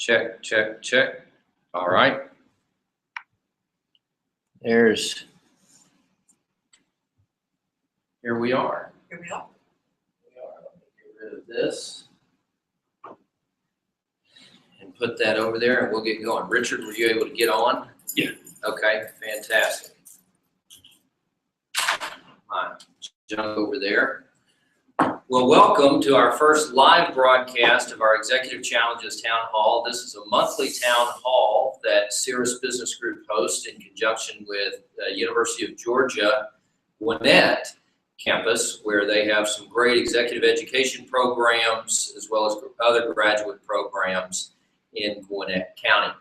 Check, check, check. All right. Here we are. Here we are. Let me get rid of this and put that over there, and we'll get going. Richard, were you able to get on? Yeah. Okay, fantastic. My junk over there. Well, welcome to our first live broadcast of our Executive Challenges Town Hall. This is a monthly town hall that Cirrus Business Group hosts in conjunction with the University of Georgia Gwinnett Campus, where they have some great executive education programs as well as other graduate programs in Gwinnett County.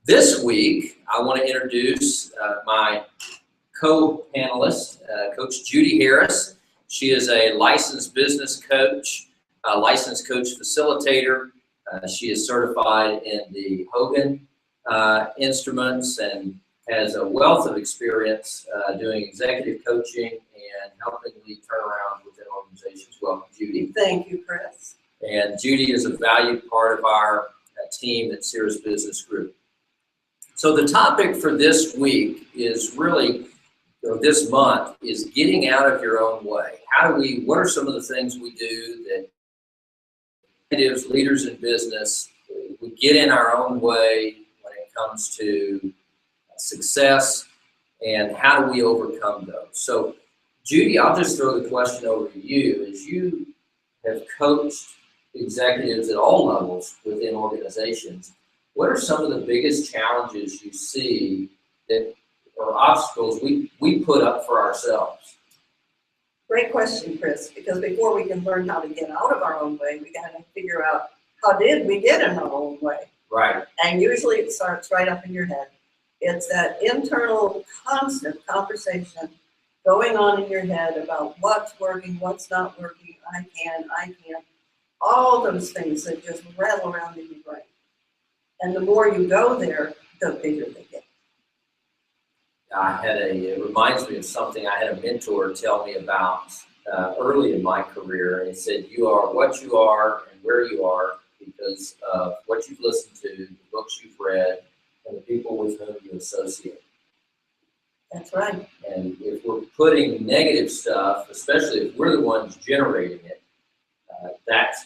This week, I want to introduce my co-panelist, Coach Judy Harris. She is a licensed business coach, a licensed coach facilitator. She is certified in the Hogan instruments and has a wealth of experience doing executive coaching and helping lead turnaround within organizations. Welcome, Judy. Thank you, Chris. And Judy is a valued part of our team at Cirrus Business Group. So the topic for this week is really, this month, is getting out of your own way. What are some of the things we do that executives, leaders in business, we get in our own way when it comes to success, and how do we overcome those? So Judy, I'll just throw the question over to you. As you have coached executives at all levels within organizations, what are some of the biggest challenges you see that or obstacles we put up for ourselves? Great question, Chris, because before we can learn how to get out of our own way, we got to figure out how did we get in our own way. Right. And usually it starts right up in your head. It's that internal constant conversation going on in your head about what's working, what's not working, I can't, all those things that just rattle around in your brain. And the more you go there, the bigger they get. It reminds me of something I had a mentor tell me about early in my career. And he said, you are what you are and where you are because of what you've listened to, the books you've read, and the people with whom you associate. That's right. And if we're putting negative stuff, especially if we're the ones generating it, that's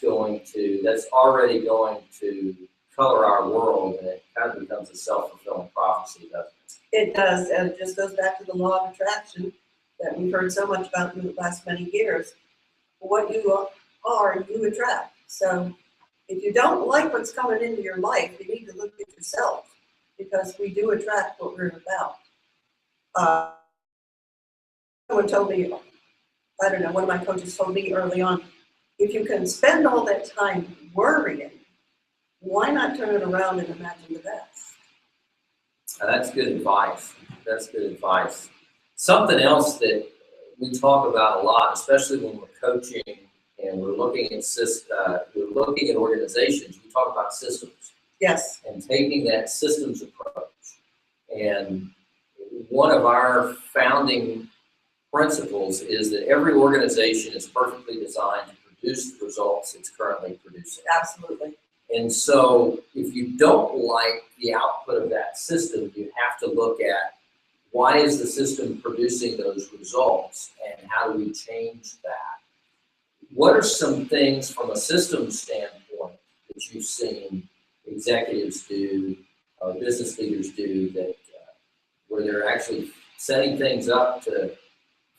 already going to color our world, and it kind of becomes a self-fulfilling prophecy, doesn't it? It does, and it just goes back to the law of attraction that we've heard so much about in the last many years. What you are, you attract. So if you don't like what's coming into your life, you need to look at yourself, because we do attract what we're about. Someone told me, I don't know, one of my coaches told me early on, if you can spend all that time worrying, why not turn it around and imagine the best? That's good advice. That's good advice. Something else that we talk about a lot, especially when we're coaching and we're looking at organizations, we talk about systems. Yes. And taking that systems approach. And one of our founding principles is that every organization is perfectly designed to produce the results it's currently producing. Absolutely. And so if you don't like the output of that system, you have to look at why is the system producing those results and how do we change that? What are some things from a systems standpoint that you've seen executives do or business leaders do that where they're actually setting things up to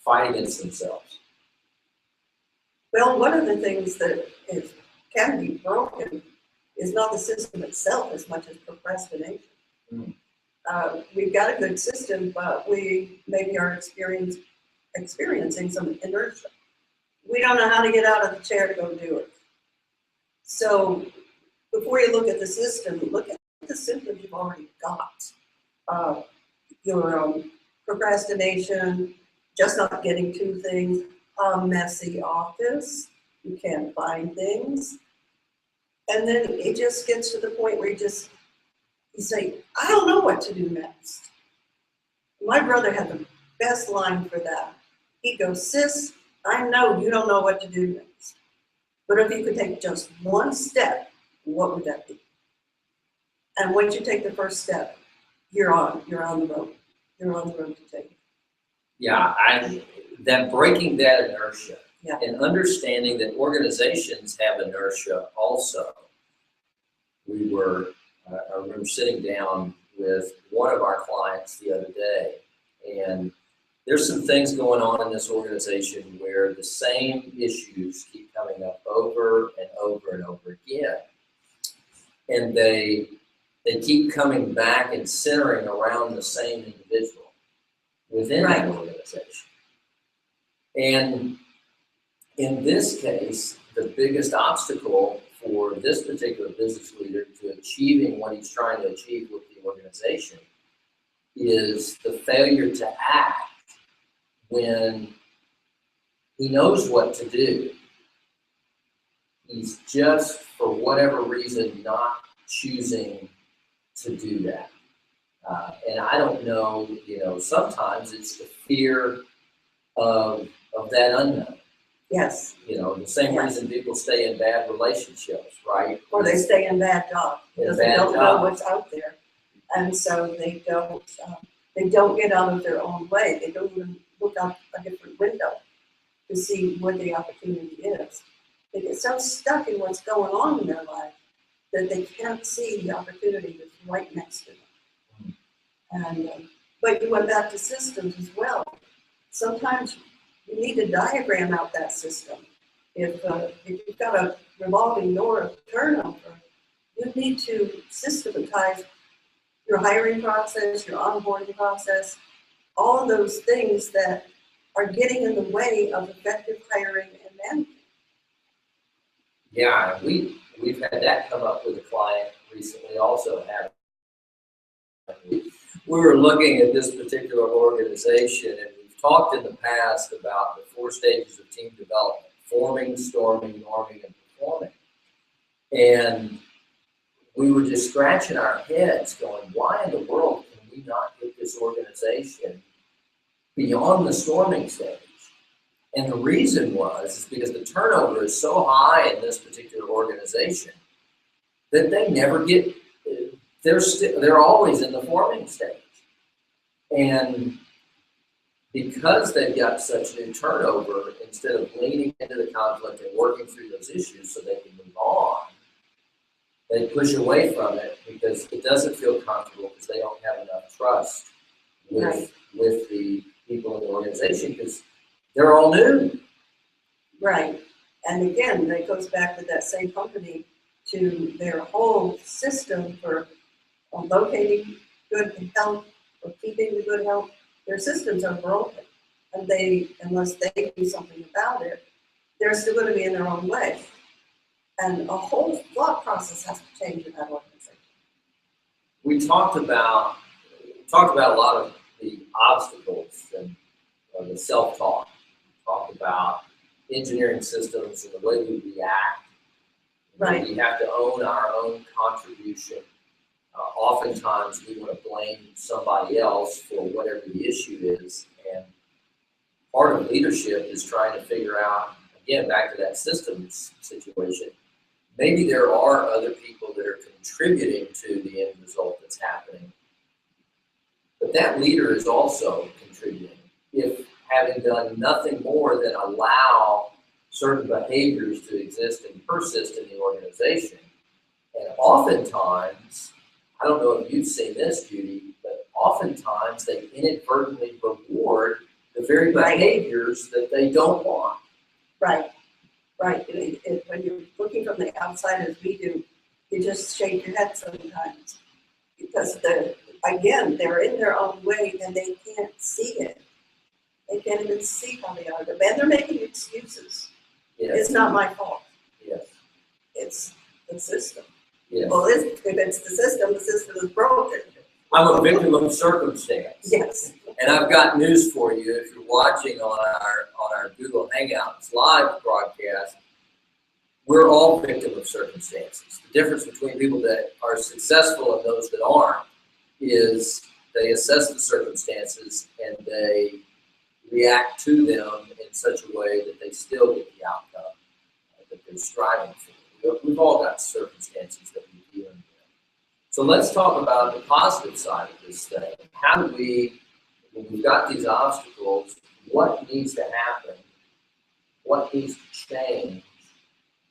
fight against themselves? Well, one of the things that can be broken is not the system itself as much as procrastination. We've got a good system, but we maybe are experiencing some inertia. We don't know how to get out of the chair to go do it. So before you look at the system, look at the symptoms you've already got. Your procrastination, just not getting to things, a messy office, you can't find things. And then it just gets to the point where you say, I don't know what to do next. My brother had the best line for that. He goes, sis, I know you don't know what to do next, but if you could take just one step, what would that be? And once you take the first step, you're on the road. You're on the road to take it. Yeah, that breaking that inertia Yeah. and understanding that organizations have inertia also. I remember sitting down with one of our clients the other day, and there's some things going on in this organization where the same issues keep coming up over and over and over again. And they keep coming back and centering around the same individual within that organization. And in this case, the biggest obstacle for this particular business leader to achieving what he's trying to achieve with the organization is the failure to act when he knows what to do. He's just, for whatever reason, not choosing to do that. And I don't know, sometimes it's the fear of that unknown. Yes. The same reason people stay in bad relationships, right? Or they stay in bad jobs because they don't know what's out there. And so they don't get out of their own way. They don't even look out a different window to see where the opportunity is. They get so stuck in what's going on in their life that they can't see the opportunity that's right next to them. And but you went back to systems as well. Sometimes you need to diagram out that system. If you've got a revolving door of turnover, you need to systematize your hiring process, your onboarding process, all of those things that are getting in the way of effective hiring and management. Yeah, we've had that come up with a client recently also. We were looking at this particular organization, and we've talked in the past about the 4 stages of team development: forming, storming, norming, and performing. And we were just scratching our heads going, why in the world can we not get this organization beyond the storming stage? And the reason is because the turnover is so high in this particular organization that they never get, they're always in the forming stage. And because they've got such new turnover, instead of leaning into the conflict and working through those issues so they can move on, they push away from it because it doesn't feel comfortable, because they don't have enough trust with the people in the organization, because they're all new. Right. And again, that goes back to that same company, to their whole system for locating good health, or keeping the good health. Their systems are broken. And unless they do something about it, they're still going to be in their own way. And a whole thought process has to change in that organization. We talked about a lot of the obstacles and the self-talk. We talked about engineering systems and the way we react. Right. We have to own our own contribution. Oftentimes we want to blame somebody else for whatever the issue is. And part of leadership is trying to figure out, again, back to that systems situation, maybe there are other people that are contributing to the end result that's happening. But that leader is also contributing. If having done nothing more than allow certain behaviors to exist and persist in the organization, and oftentimes, I don't know if you've seen this, Judy, but oftentimes they inadvertently reward the very behaviors that they don't want. Right. Right. When you're looking from the outside, as we do, you just shake your head sometimes, because they're in their own way and they can't see it. They can't even see how they are. And they're making excuses. Yes. It's not my fault. Yes. It's the system. Yes. Well, if it's the system is broken. I'm a victim of circumstance. Yes. And I've got news for you. If you're watching on our Google Hangouts live broadcast, we're all victim of circumstances. The difference between people that are successful and those that aren't is they assess the circumstances and they react to them in such a way that they still get the outcome that they're striving for. We've all got circumstances that we're dealing with. So let's talk about the positive side of this thing. How do we, when we've got these obstacles, what needs to happen? What needs to change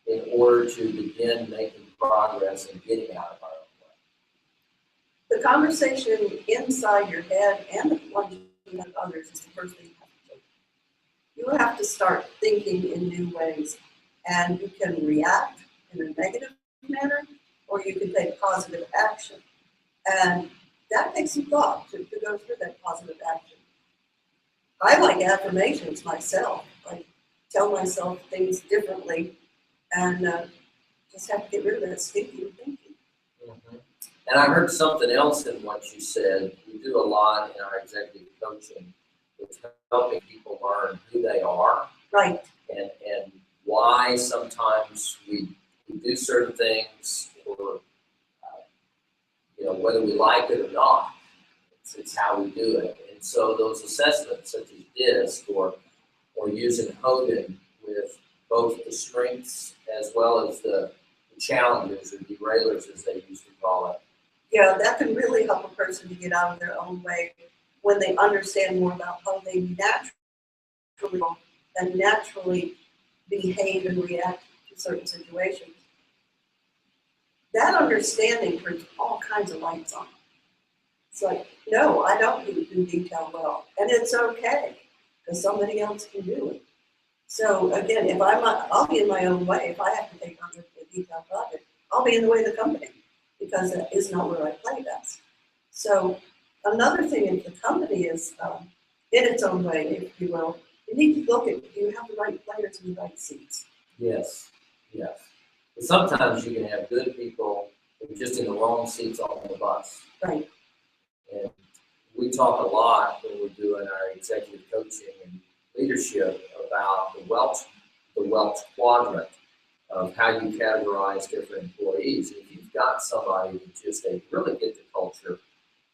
in order to begin making progress and getting out of our own way? The conversation inside your head and the one with others is the first thing you have to do. You have to start thinking in new ways, and you can react in a negative manner, or you can take positive action. And that takes some thought to go through that positive action. I like affirmations myself. I tell myself things differently, and just have to get rid of that stinky thinking. Mm-hmm. And I heard something else in what you said. We do a lot in our executive coaching with helping people learn who they are. Right. And why sometimes we do certain things, or whether we like it or not. It's how we do it. And so those assessments such as DISC or using Hogan with both the strengths as well as the challenges or derailers, as they used to call it. Yeah, that can really help a person to get out of their own way when they understand more about how they naturally behave and react to certain situations. That understanding turns all kinds of lights on. It's like, no, I don't do detail well, and it's okay because somebody else can do it. So again, if I'll be in my own way. If I have to take on a detailed project, I'll be in the way of the company because that is not where I play best. So another thing in the company is, in its own way, if you will, you need to look at, do you have the right players in the right seats? Yes, yes. But sometimes you can have good people who are just in the wrong seats on the bus. Right. And we talk a lot when we're doing our executive coaching and leadership about the Welch quadrant of how you categorize different employees. And if you've got somebody that they really get the culture,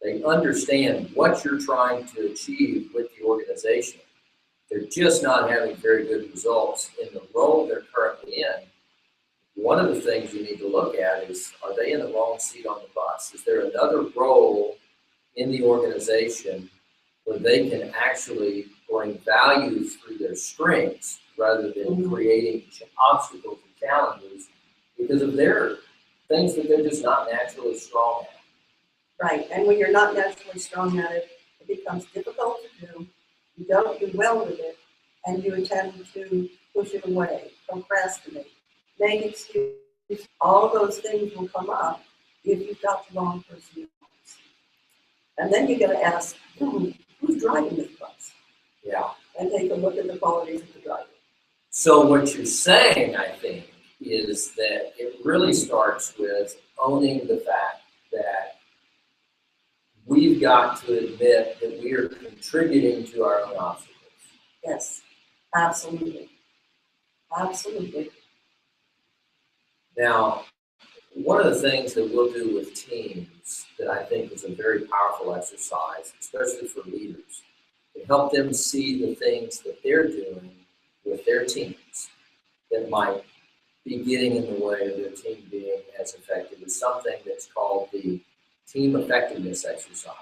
they understand what you're trying to achieve with the organization, they're just not having very good results in the role they're currently in. One of the things you need to look at is, are they in the wrong seat on the bus? Is there another role in the organization where they can actually bring value through their strengths rather than creating obstacles and challenges because of their things that they're just not naturally strong at? Right, and when you're not naturally strong at it, it becomes difficult to do. You don't do well with it, and you tend to push it away, procrastinate, make excuses. All of those things will come up if you've got the wrong person. And then you got to ask, who's driving this bus? Yeah. And take a look at the qualities of the driver. So what you're saying, I think, is that it really starts with owning the fact that we've got to admit that we are contributing to our own obstacles. Yes, absolutely. Absolutely. Now, one of the things that we'll do with teams that I think is a very powerful exercise, especially for leaders, to help them see the things that they're doing with their teams that might be getting in the way of their team being as effective, is something that's called the team effectiveness exercise.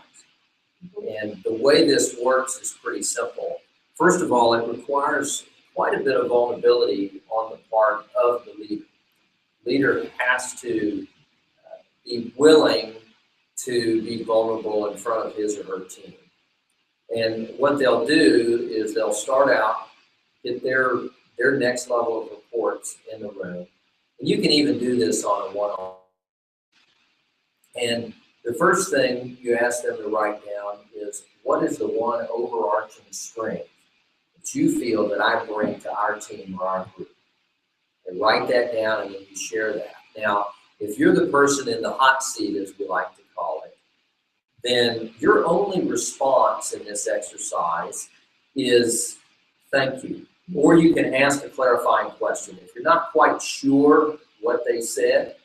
And the way this works is pretty simple. First of all, it requires quite a bit of vulnerability on the part of the leader. Leader has to be willing to be vulnerable in front of his or her team. And what they'll do is they'll start out, get their next level of reports in the room. And you can even do this on a one-on-one. And the first thing you ask them to write down is, what is the one overarching strength that you feel that I bring to our team or our group? And write that down, and then you share that. Now, if you're the person in the hot seat, as we like to call it, then your only response in this exercise is thank you. Or you can ask a clarifying question. If you're not quite sure what they said,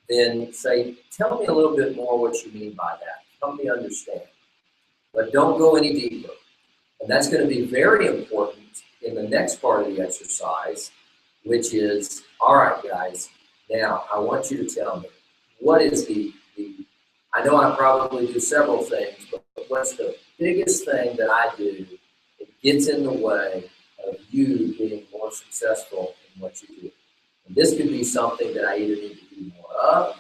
then say, tell me a little bit more what you mean by that. Help me understand. But don't go any deeper. And that's going to be very important in the next part of the exercise, which is, all right, guys, now I want you to tell me, what is the I know I probably do several things, but what's the biggest thing that I do that gets in the way of you being more successful in what you do? And this could be something that I either need to do more of,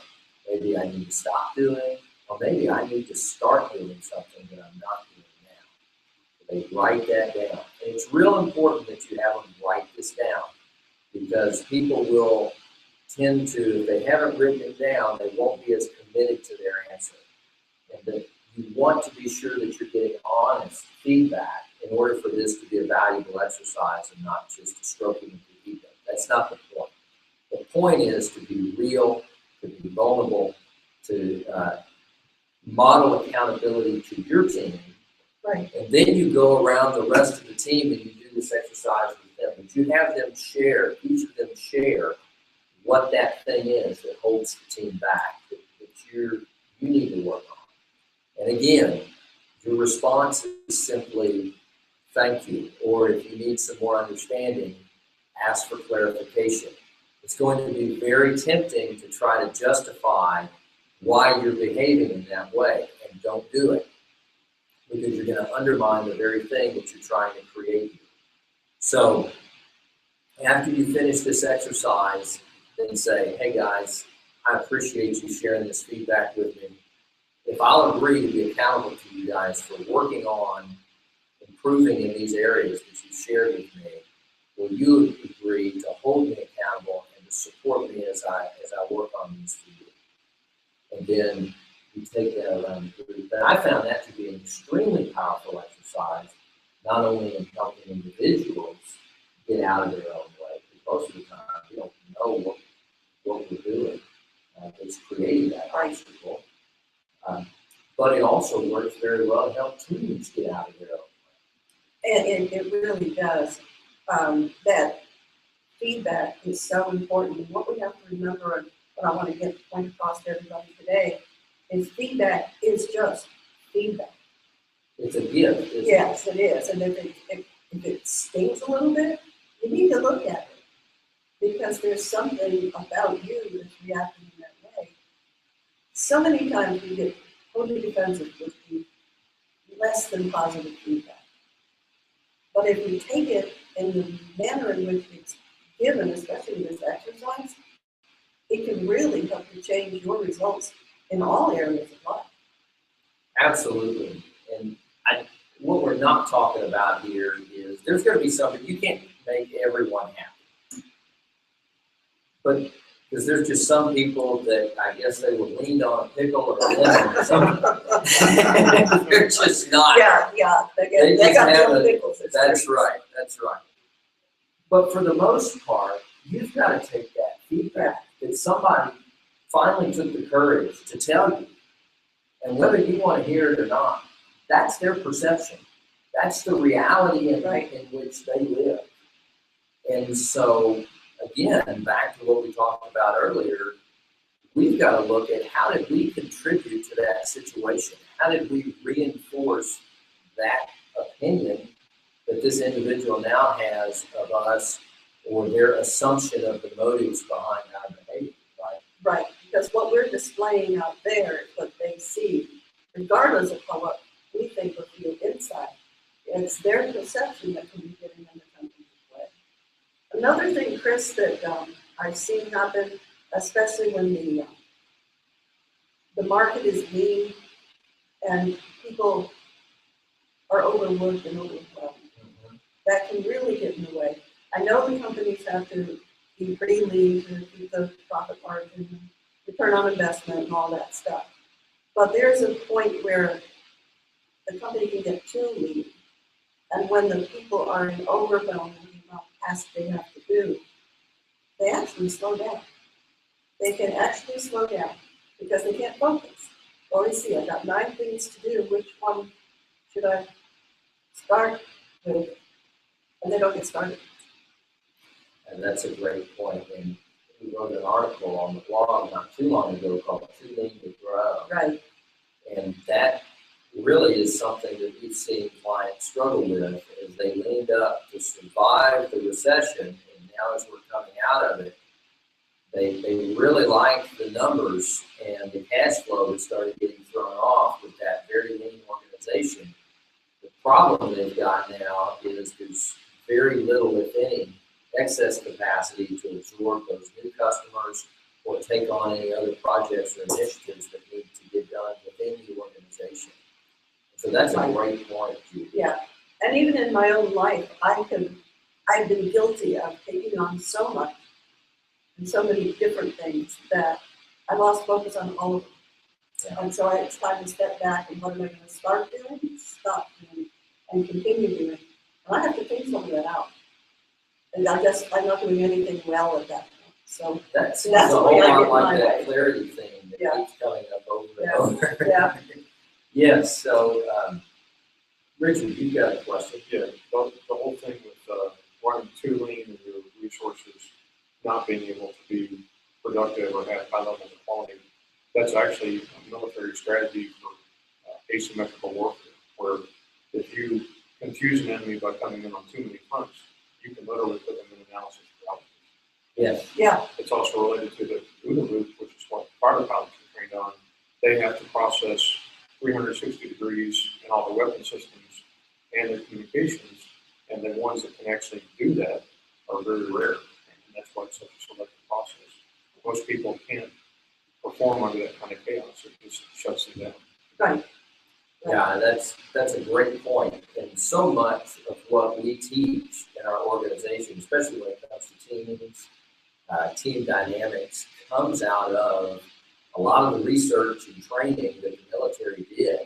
maybe I need to stop doing, or maybe I need to start doing something that I'm not doing now. They write that down. And it's real important that you have them write this down, because people will tend to, if they haven't written it down, they won't be as committed to their answer. And that you want to be sure that you're getting honest feedback in order for this to be a valuable exercise and not just a stroking of the ego. That's not the point. The point is to be real, to be vulnerable, to model accountability to your team. Right. And then you go around the rest of the team and you do this exercise with them. But you have them share, each of them share what that thing is that holds the team back, that you need to work on. And again, your response is simply thank you, or if you need some more understanding, ask for clarification. It's going to be very tempting to try to justify why you're behaving in that way, and don't do it, because you're going to undermine the very thing that you're trying to create. So after you finish this exercise, then say, hey guys, I appreciate you sharing this feedback with me. If I'll agree to be accountable to you guys for working on improving in these areas that you shared with me, will you agree to hold me accountable and to support me as I work on these for you? And then you take that around the group. And I found that to be an extremely powerful exercise, not only in helping individuals get out of their own way, because most of the time we don't know what we're doing. It's creating that obstacle. But it also works very well to help teams get out of their own way. And it really does. That feedback is so important. And what we have to remember, and what I want to get the point across to everybody today, is feedback is just feedback. It's a gift. Yes, it is. And if it stings a little bit, you need to look at it, because there's something about you that's reacting in that way. So many times we get totally defensive with the less than positive feedback. But if we take it in the manner in which it's given, especially this exercise, it can really help you change your results in all areas of life. Absolutely. And what we're not talking about here is there's going to be something, you can't make everyone happy. But because there's just some people that I guess they would lean on a pickle or a lemon or something. They're just not. Yeah. They got some pickles. That's right. But for the most part, you've got to take that feedback that somebody finally took the courage to tell you. And whether you want to hear it or not, that's their perception. That's the reality in which they live. And so, again, back to what we talked about earlier, we've got to look at how did we contribute to that situation? How did we reinforce that opinion that this individual now has of us, or their assumption of the motives behind our behavior, right? Right, because what we're displaying out there is what they see, regardless of what we think or feel inside. It's their perception that can be getting them to come into play. Another thing, Chris, that I've seen happen, especially when the market is lean and people are overworked and overwhelmed. Mm-hmm. That can really get in the way. I know the companies have to be pretty lean to keep the profit margin, return on investment, and all that stuff. But there's a point where the company can get too lean. And when the people are in overwhelm and the task they have to do, they actually slow down. They can actually slow down because they can't focus. Well, let's see, I've got 9 things to do. Which one should I start with? And they don't get started. And that's a great point. And we wrote an article on the blog not too long ago called Too Lean to Grow. Right. And that really is something that we've seen clients struggle with as they leaned up to survive the recession. And now as we're coming out of it, they really liked the numbers and the cash flow that started getting off with that very lean organization. The problem they've got now is there's very little, if any, excess capacity to absorb those new customers or take on any other projects or initiatives that need to get done within the organization. So that's a great point, Judy. Yeah, and even in my own life, I've been guilty of taking on so much and so many different things that I lost focus on all of them. Yeah. And so it's time to step back and what am I going to start doing, stop doing, and continue doing. And I have to think some of that out. And I'm not doing anything well at that point. So That's that's a the whole way I lot get like my that way. clarity thing that Yeah. keeps coming up over and Yeah. over. Yeah. Yes, so Richard, you've got a question. Yeah, the whole thing with running too lean and your resources not being able to be productive or have high levels of quality, that's actually a military strategy for asymmetrical warfare, where if you confuse an enemy by coming in on too many fronts, you can literally put them in analysis paralysis. Yes. Yeah. It's also related to the OODA loop, which is what fighter pilots are trained on. They have to process 360 degrees in all the weapon systems and their communications, and the ones that can actually do that are very rare, and that's why it's such a selective process. Most people can't perform under that kind of chaos. It just shuts them down. Right. Yeah, that's a great point. And so much of what we teach in our organization, especially when it comes to teams, team dynamics, comes out of a lot of the research and training that the military did,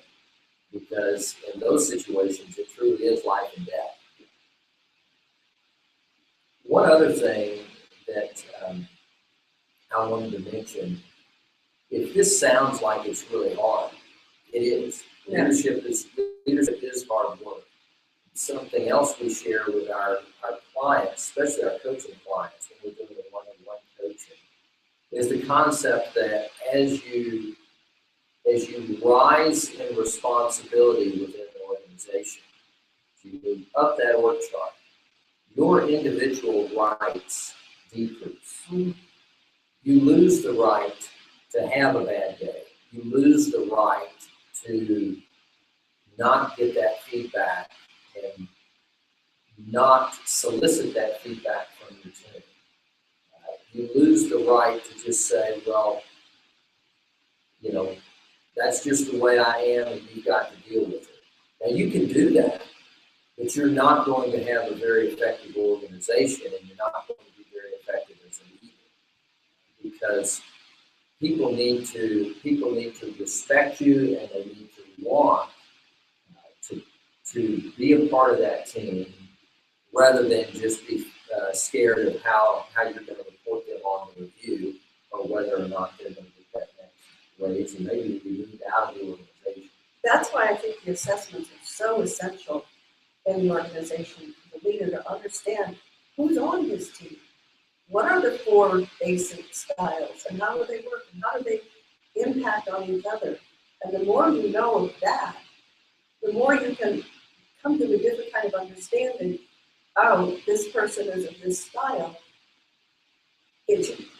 because in those situations, it truly is life and death. One other thing that I wanted to mention, if this sounds like it's really hard, it is. Yeah. Leadership is hard work. Something else we share with our clients, especially our coaching clients, when we're doing one-on-one coaching, is the concept that as you rise in responsibility within an organization, you move up that org chart, your individual rights decrease. Mm-hmm. You lose the right to have a bad day. You lose the right to not get that feedback and not solicit that feedback from your team. You lose the right to just say, well, you know, that's just the way I am and you've got to deal with it. Now you can do that, but you're not going to have a very effective organization and you're not going to be very effective as a leader, because people need to respect you and they need to want to be a part of that team rather than just be scared of how you're going to report them on the review or whether or not they're going to get that next raise and maybe be moved out of the organization. That's why I think the assessments are so essential in the organization for the leader to understand who's on his team. What are the 4 basic styles and how do they work and how do they impact on each other? And the more you know of that, the more you can come to a different kind of understanding. Oh, this person is of this style.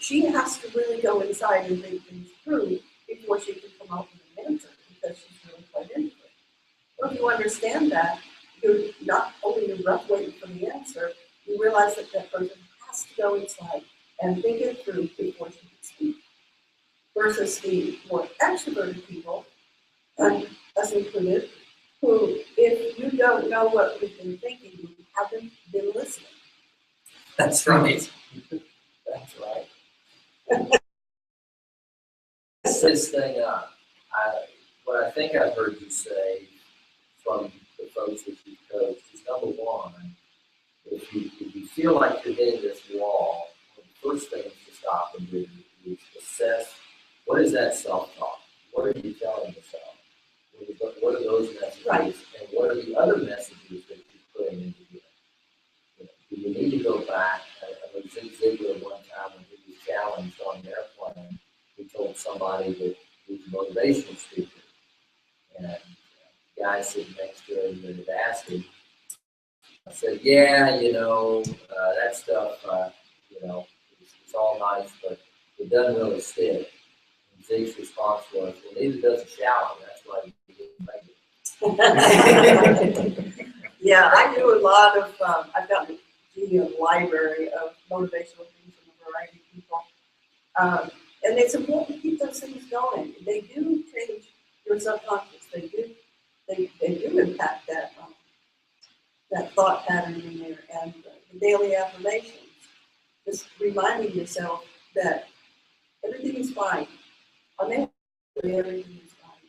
She has to really go inside and think things through before she can come out with an answer, because she's really quite into it. Well, if you understand that, you're not only you're rough waiting for the answer, you realize that that person has to go inside and think it through before she can speak. Versus the more extroverted people, and us included, who, if you don't know what we've been thinking, you haven't been listening. That's right. That's right. Set this thing up. What I think I've heard you say from the folks that you coach is, number one, if you feel like you're hitting this wall, the first thing to stop and do is assess, what is that self-talk? What are you telling yourself? What are those messages? Right. And what are the other messages that you're putting into it? Do you need to go back? I was in Ziegler one time when he was challenged on an airplane. He told somebody that he was a motivational speaker. And the guy sitting next to him that had asked him, I said, yeah, that stuff, it's all nice, but it doesn't really stick. And Zeke's response was, well, neither does a shower. That's why you get pregnant. Yeah, I do a lot of, I've got a library of motivational things from a variety of people. And it's important to keep those things going. They do change your subconscious. They do impact that, that thought pattern in there, and the daily affirmations. Just reminding yourself that everything is fine. Everything is fine.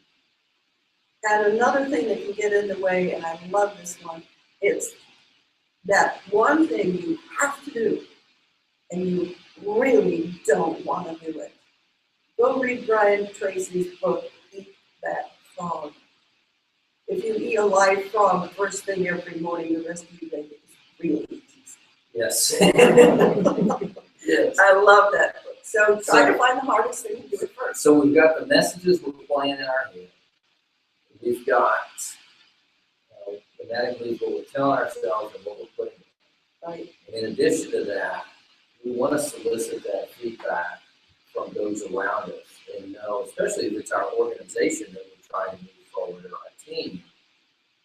And another thing that can get in the way, and I love this one, it's that one thing you have to do, and you really don't want to do it. Go read Brian Tracy's book, Eat That Frog. If you eat a live frog the first thing every morning, the rest of your day is really easy. Yes. Yes. I love that book. So try to find the hardest thing to do it first. So we've got the messages we're playing in our head. We've got phonetically what we're telling ourselves and what we're putting in. Right. And in addition to that, we want to solicit that feedback from those around us and know, especially if it's our organization that we're trying to move forward or our team,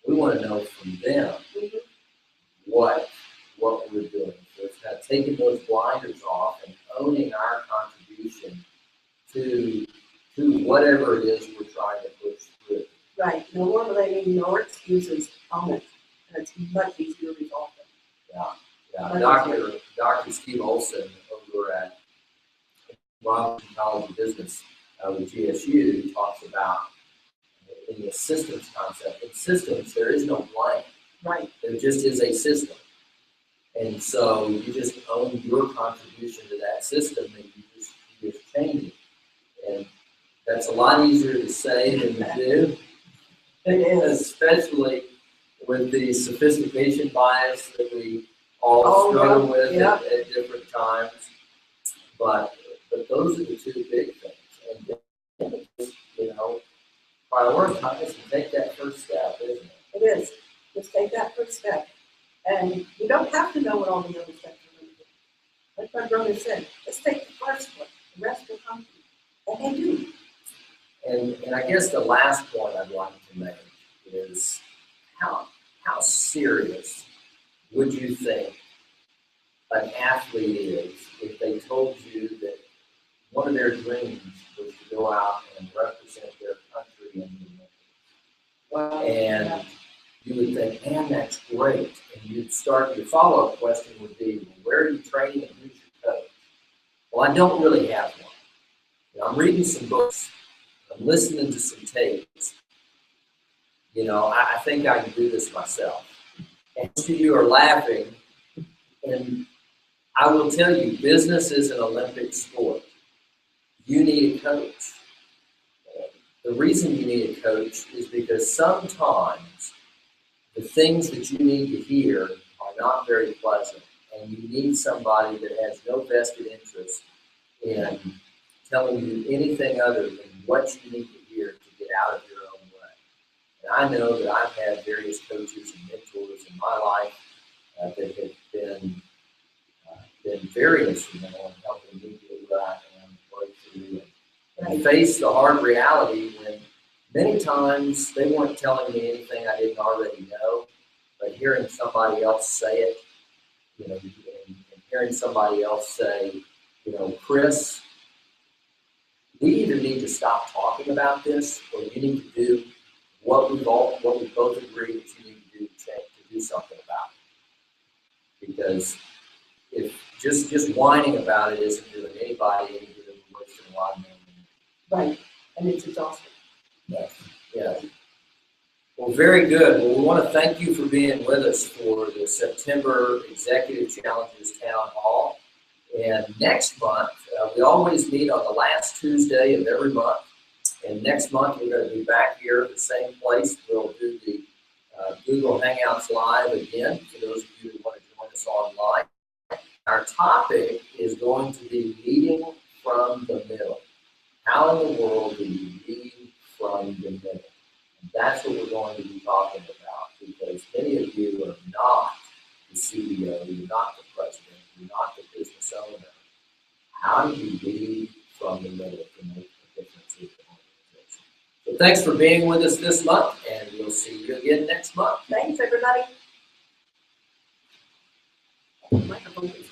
we want to know from them what we're doing. So it's kind of taking those blinders off and owning our contribution to whatever it is we're trying to push through. Right. No more blaming, no excuses, own it. And it's much easier to resolve them. Yeah. Dr. Steve Olson over at Robinson College of Business with GSU talks about in the systems concept. In systems, there is no blame. Right. There just is a system. And so you just own your contribution to that system and you just change it. And that's a lot easier to say than to do. It is. Especially with the sophistication bias that we all struggle with at different times. But those are the two big things. And just, prioritize and take that first step, isn't it? It is. Just take that first step. And you don't have to know what all the other steps are going to do. Like my brother said, let's take the first one. The rest will come to you. And they do. And I guess the last point I'd like to make is how serious would you think an athlete is if they told you that one of their dreams was to go out and represent their country in the Olympics? And you would think, man, that's great. And you'd start, your follow-up question would be, well, where are you training and who's your coach? Well, I don't really have one. I'm reading some books. I'm listening to some tapes. I think I can do this myself. And most of you are laughing. And I will tell you, business is an Olympic sport. You need a coach. The reason you need a coach is because sometimes the things that you need to hear are not very pleasant. And you need somebody that has no vested interest in telling you anything other than what you need to hear to get out of your own way. And I know that I've had various coaches and mentors in my life that have been very instrumental in helping me get where I am, break through, and face the hard reality when many times they weren't telling me anything I didn't already know, but hearing somebody else say it, and hearing somebody else say, Chris, we either need to stop talking about this, or you need to do what we both agree that you need to do to do something about it. Because if just whining about it isn't doing anybody any good, we're wasting a lot of money. Right, and it's exhausting. Yes. Well, very good. Well, we want to thank you for being with us for the September Executive Challenges Town Hall. And next month, we always meet on the last Tuesday of every month. And next month, we're going to be back here at the same place. We'll do the Google Hangouts Live again, for those of you who want to join us online. Our topic is going to be leading from the middle. How in the world do you lead from the middle? And that's what we're going to be talking about, because many of you are not the CEO, you're not the president, you're not the business owner. How do you lead from the middle to make a difference thanks for being with us this month, and we'll see you again next month. Thanks, everybody. Microphone is